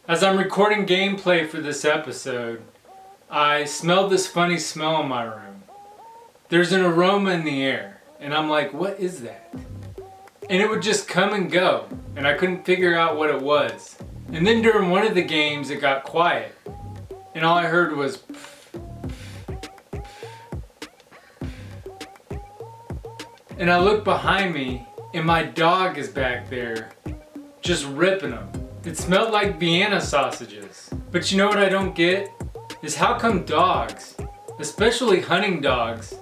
As I'm recording gameplay for this episode, I smelled this funny smell in my room. There's an aroma in the air, and I'm like, what is that? And it would just come and go, and I couldn't figure out what it was. And then during one of the games, it got quiet, and all I heard was and I looked behind me, and my dog is back there, just ripping them. It smelled like Vienna sausages. But you know what I don't get? Is how come dogs, especially hunting dogs,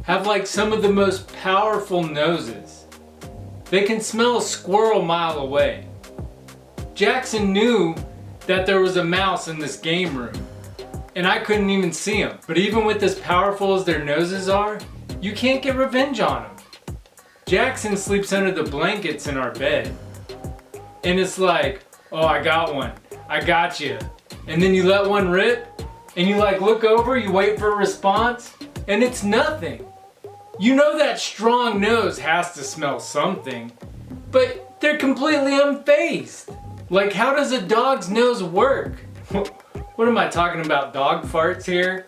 have like some of the most powerful noses. They can smell a squirrel a mile away. Jackson knew that there was a mouse in this game room, and I couldn't even see him. But even with as powerful as their noses are, you can't get revenge on them. Jackson sleeps under the blankets in our bed. And it's like, oh, I got one. I got you. And then you let one rip, and you like look over, you wait for a response, and it's nothing. You know that strong nose has to smell something, but they're completely unfazed. Like, how does a dog's nose work? What am I talking about, dog farts here?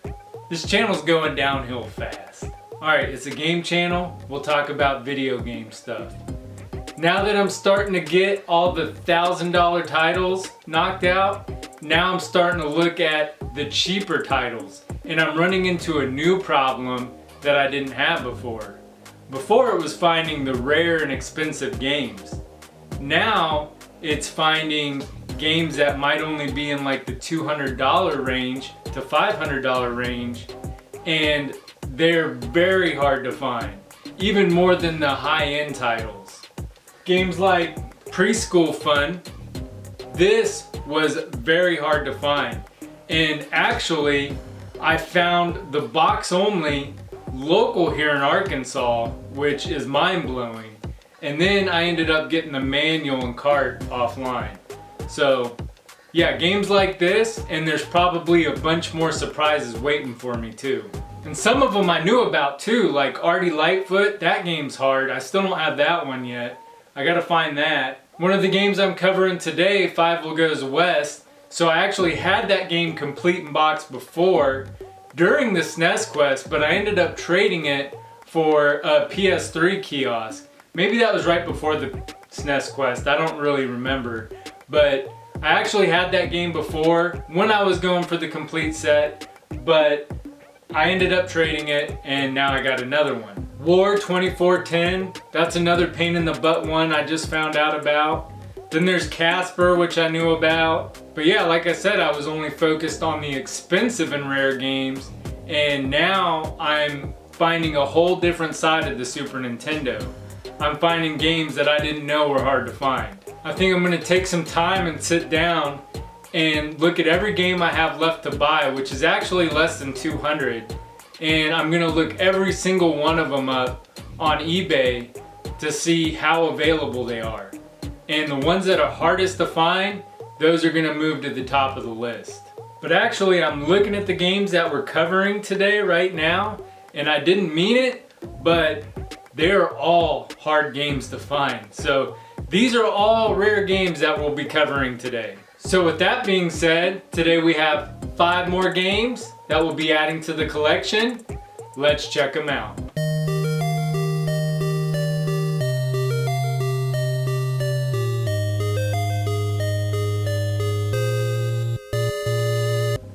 This channel's going downhill fast. Alright, it's a game channel. We'll talk about video game stuff. Now that I'm starting to get all the $1,000 titles knocked out, now I'm starting to look at the cheaper titles. And I'm running into a new problem that I didn't have before. Before it was finding the rare and expensive games. Now it's finding games that might only be in like the $200 range to $500 range, and they're very hard to find, even more than the high-end titles. Games like Preschool Fun, this was very hard to find. And actually, I found the box only local here in Arkansas, which is mind-blowing. And then I ended up getting the manual and cart offline. So yeah, games like this, and there's probably a bunch more surprises waiting for me too. And some of them I knew about too, like Artie Lightfoot. That game's hard. I still don't have that one yet. I gotta find that. One of the games I'm covering today, Fievel Goes West. So I actually had that game complete in box before, during the SNES Quest, but I ended up trading it for a PS3 kiosk. Maybe that was right before the SNES Quest, I don't really remember. But I actually had that game before when I was going for the complete set, but I ended up trading it, and now I got another one. War 2410, that's another pain in the butt one I just found out about. Then there's Casper, which I knew about. But yeah, like I said, I was only focused on the expensive and rare games, and now I'm finding a whole different side of the Super Nintendo. I'm finding games that I didn't know were hard to find. I think I'm gonna take some time and sit down and look at every game I have left to buy, which is actually less than 200. And I'm gonna look every single one of them up on eBay to see how available they are. And the ones that are hardest to find, those are gonna move to the top of the list. But actually, I'm looking at the games that we're covering today right now, and I didn't mean it, but they're all hard games to find. So these are all rare games that we'll be covering today. So with that being said, today we have 5 more games that we'll be adding to the collection. Let's check them out.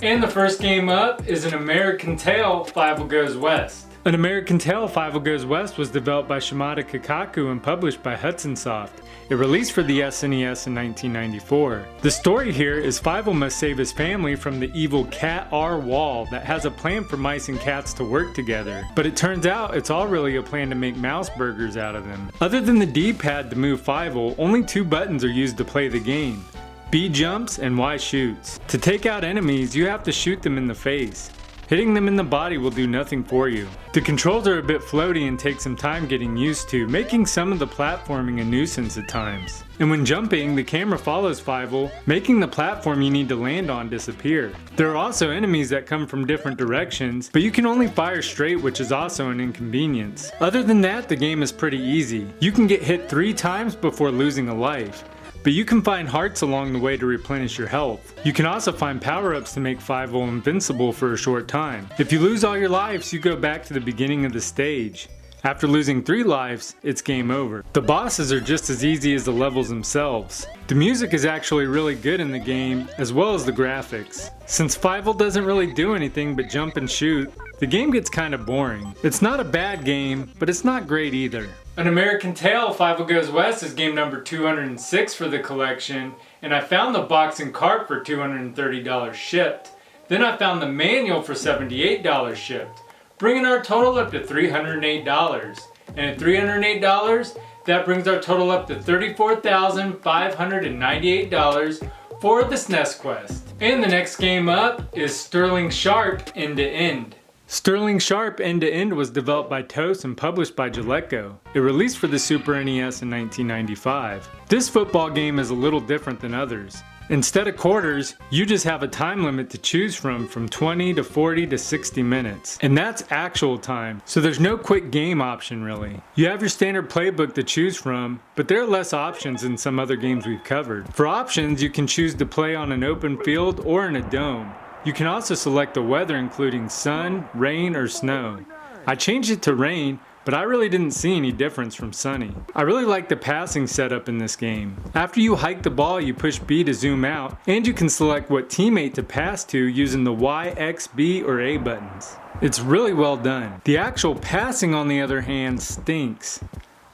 And the first game up is An American Tail, Fievel Goes West. An American Tail, Fievel Goes West was developed by Shimada Kikaku and published by Hudson Soft. It released for the SNES in 1994. The story here is Fievel must save his family from the evil Cat R Wall that has a plan for mice and cats to work together. But it turns out it's all really a plan to make mouse burgers out of them. Other than the D-pad to move Fievel, only 2 buttons are used to play the game. B jumps and Y shoots. To take out enemies, you have to shoot them in the face. Hitting them in the body will do nothing for you. The controls are a bit floaty and take some time getting used to, making some of the platforming a nuisance at times. And when jumping, the camera follows Fievel, making the platform you need to land on disappear. There are also enemies that come from different directions, but you can only fire straight, which is also an inconvenience. Other than that, the game is pretty easy. You can get hit 3 times before losing a life. but you can find hearts along the way to replenish your health. You can also find power-ups to make Fievel invincible for a short time. If you lose all your lives, you go back to the beginning of the stage. After losing 3 lives, it's game over. The bosses are just as easy as the levels themselves. The music is actually really good in the game, as well as the graphics. Since Fievel doesn't really do anything but jump and shoot, the game gets kind of boring. It's not a bad game, but it's not great either. An American Tail, Fievel Goes West is game number 206 for the collection, and I found the box and cart for $230 shipped. Then I found the manual for $78 shipped, bringing our total up to $308. And at $308, that brings our total up to $34,598 for the SNES Quest. And the next game up is Sterling Sharpe End to End. Sterling Sharpe End to End was developed by TOS and published by Jaleco. It released for the Super NES in 1995. This football game is a little different than others. Instead of quarters, you just have a time limit to choose from 20 to 40 to 60 minutes. And that's actual time, so there's no quick game option really. You have your standard playbook to choose from, but there are less options than some other games we've covered. For options, you can choose to play on an open field or in a dome. You can also select the weather including sun, rain, or snow. I changed it to rain, but I really didn't see any difference from sunny. I really like the passing setup in this game. After you hike the ball, you push B to zoom out, and you can select what teammate to pass to using the Y, X, B, or A buttons. It's really well done. The actual passing, on the other hand, stinks.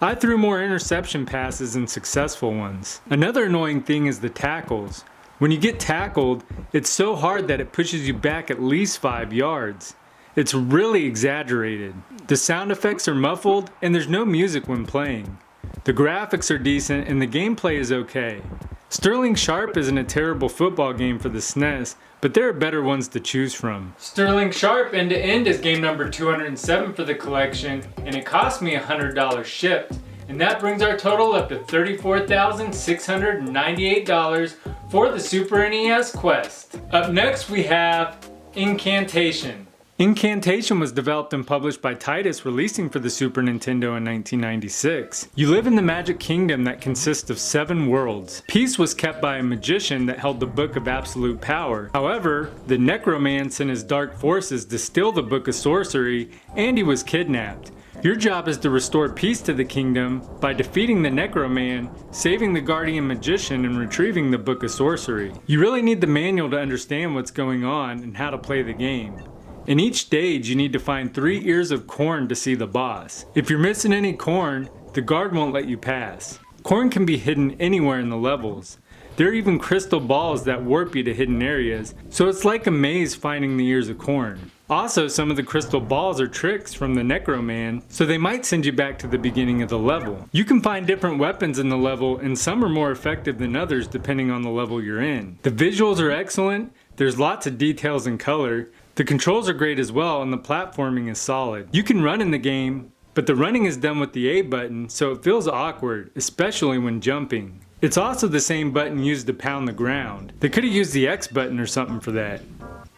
I threw more interception passes than successful ones. Another annoying thing is the tackles. When you get tackled, it's so hard that it pushes you back at least 5 yards. It's really exaggerated. The sound effects are muffled and there's no music when playing. The graphics are decent and the gameplay is okay. Sterling Sharpe isn't a terrible football game for the SNES, but there are better ones to choose from. Sterling Sharpe End to End is game number 207 for the collection, and it cost me $100 shipped. And that brings our total up to $34,698 for the Super NES Quest. Up next we have Incantation. Incantation was developed and published by Titus, releasing for the Super Nintendo in 1996. You live in the Magic Kingdom that consists of 7 worlds. Peace was kept by a magician that held the Book of Absolute Power. However, the Necromancer and his dark forces distill the Book of Sorcery, and he was kidnapped. Your job is to restore peace to the kingdom by defeating the Necroman, saving the Guardian Magician, and retrieving the Book of Sorcery. You really need the manual to understand what's going on and how to play the game. In each stage, you need to find 3 ears of corn to see the boss. If you're missing any corn, the guard won't let you pass. Corn can be hidden anywhere in the levels. There are even crystal balls that warp you to hidden areas, so it's like a maze finding the ears of corn. Also, some of the crystal balls are tricks from the Necroman, so they might send you back to the beginning of the level. You can find different weapons in the level, and some are more effective than others depending on the level you're in. The visuals are excellent, there's lots of details and color, the controls are great as well, and the platforming is solid. You can run in the game, but the running is done with the A button, so it feels awkward, especially when jumping. It's also the same button used to pound the ground. They could have used the X button or something for that.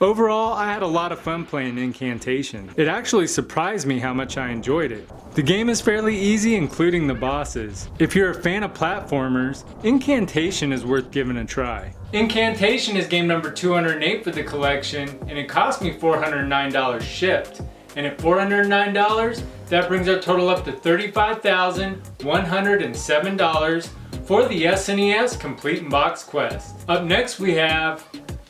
Overall, I had a lot of fun playing Incantation. It actually surprised me how much I enjoyed it. The game is fairly easy, including the bosses. If you're a fan of platformers, Incantation is worth giving a try. Incantation is game number 208 for the collection, and it cost me $409 shipped. And at $409, that brings our total up to $35,107 for the SNES Complete in Box Quest. Up next we have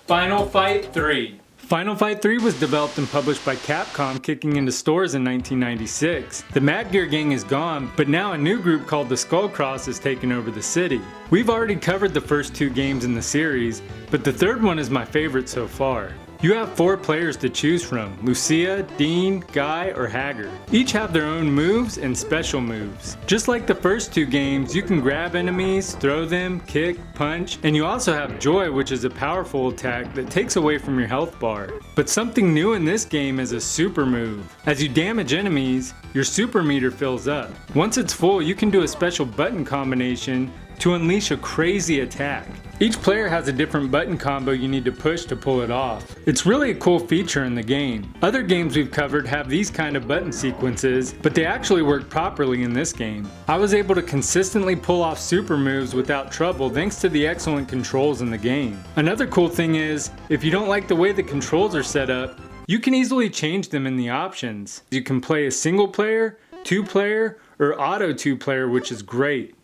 Final Fight 3. Final Fight 3 was developed and published by Capcom, kicking into stores in 1996. The Mad Gear gang is gone, but now a new group called the Skullcross has taken over the city. We've already covered the first 2 games in the series, but the third one is my favorite so far. You have 4 players to choose from: Lucia, Dean, Guy, or Haggard. Each have their own moves and special moves. Just like the first 2 games, you can grab enemies, throw them, kick, punch, and you also have Joy, which is a powerful attack that takes away from your health bar. But something new in this game is a super move. As you damage enemies, your super meter fills up. Once it's full, you can do a special button combination to unleash a crazy attack. Each player has a different button combo you need to push to pull it off. It's really a cool feature in the game. Other games we've covered have these kind of button sequences, but they actually work properly in this game. I was able to consistently pull off super moves without trouble thanks to the excellent controls in the game. Another cool thing is, if you don't like the way the controls are set up, you can easily change them in the options. You can play a single player, 2-player, or auto 2-player, which is great.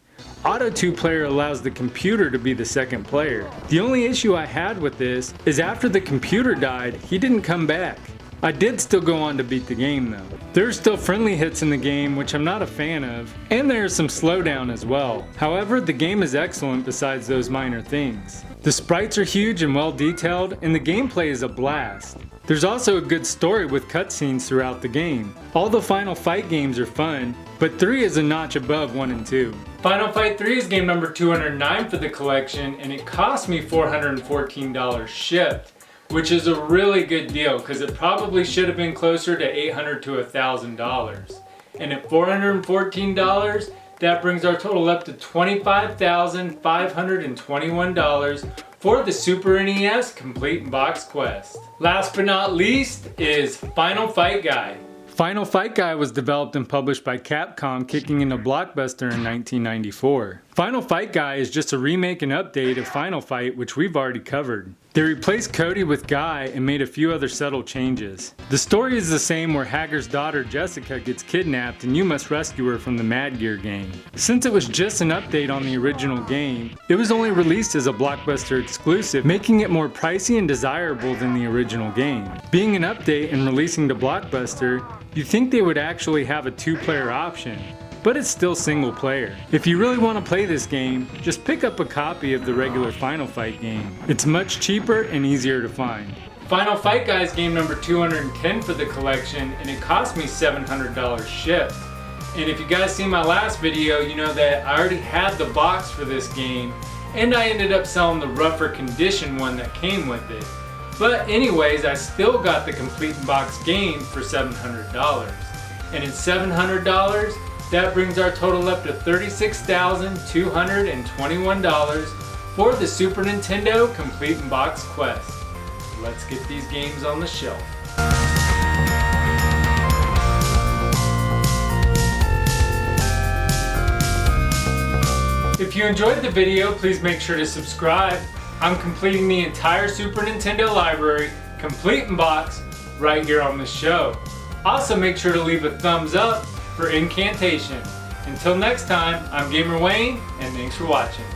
Auto 2-player allows the computer to be the second player. The only issue I had with this is after the computer died, he didn't come back. I did still go on to beat the game though. There are still friendly hits in the game, which I'm not a fan of, and there is some slowdown as well. However, the game is excellent besides those minor things. The sprites are huge and well detailed, and the gameplay is a blast. There's also a good story with cutscenes throughout the game. All the Final Fight games are fun, but 3 is a notch above 1 and 2. Final Fight 3 is game number 209 for the collection, and it cost me $414 shipped, which is a really good deal because it probably should have been closer to $800 to $1,000. And at $414, that brings our total up to $25,521 for the Super NES Complete Box Quest. Last but not least is Final Fight Guy. Final Fight Guy was developed and published by Capcom, kicking into Blockbuster in 1994. Final Fight Guy is just a remake and update of Final Fight, which we've already covered. They replaced Cody with Guy and made a few other subtle changes. The story is the same, where Hager's daughter Jessica gets kidnapped and you must rescue her from the Mad Gear gang. Since it was just an update on the original game, it was only released as a Blockbuster exclusive, making it more pricey and desirable than the original game. Being an update and releasing to Blockbuster, you'd think they would actually have a 2-player option, but it's still single player. If you really want to play this game, just pick up a copy of the regular Final Fight game. It's much cheaper and easier to find. Final Fight Guy is game number 210 for the collection, and it cost me $700 shipped. And if you guys seen my last video, you know that I already had the box for this game, and I ended up selling the rougher condition one that came with it. But anyways, I still got the complete box game for $700. And at $700, that brings our total up to $36,221 for the Super Nintendo Complete Box Quest. Let's get these games on the shelf. If you enjoyed the video, please make sure to subscribe. I'm completing the entire Super Nintendo library, complete in box, right here on the show. Also make sure to leave a thumbs up for Incantation. Until next time, I'm Gamer Wayne, and thanks for watching.